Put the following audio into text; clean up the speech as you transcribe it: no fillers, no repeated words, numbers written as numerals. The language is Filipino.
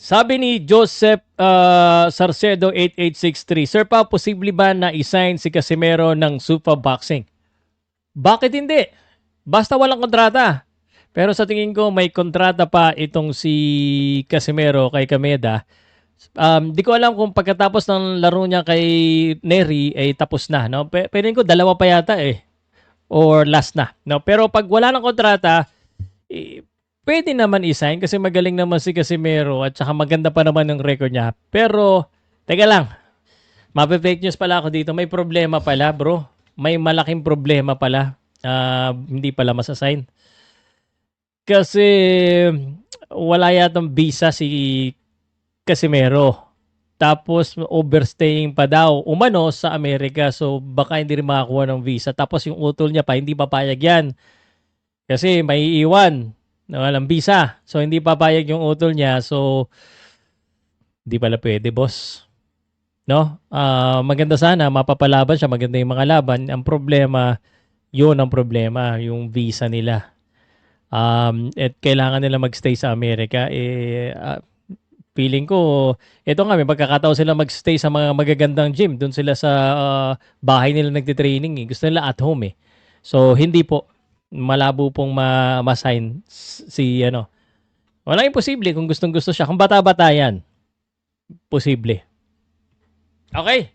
Sabi ni Joseph Sarcedo 8863, Sir Pa, posible ba na isign si Casimero ng Supa Boxing? Bakit hindi? Basta walang kontrata. Pero sa tingin ko may kontrata pa itong si Casimero kay Kameda. Di ko alam kung pagkatapos ng laro niya kay Neri ay tapos na, no? Pero ko dalawa pa yata eh, or last na, no? Pero pag wala ng kontrata, pwede naman i-sign kasi magaling naman si Casimero at saka maganda pa naman ng record niya. Pero teka lang, mape-fake news pala ako dito. May problema pala, bro. May malaking problema pala. Hindi pala masasign. Kasi wala yatang visa si Casimero. Tapos overstaying pa daw umano sa Amerika. So baka hindi rin makakuha ng visa. Tapos yung utol niya pa, hindi papayag yan. Kasi may iiwan na walang visa. So hindi papayag yung utol niya. So hindi pala pwede, boss. No? Maganda sana, mapapalaban siya. Maganda yung mga laban. Ang problema, yun ang problema. Yung visa nila. At kailangan nila magstay sa Amerika. Feeling ko, ito nga, may pagkakataon sila magstay sa mga magagandang gym. Doon sila sa bahay nila nagtitraining. Gusto nila at home eh. So, hindi po. Malabo pong ma-sign si ano. Walang imposible kung gustong gusto siya. Kung bata-bata yan, posible. Okay.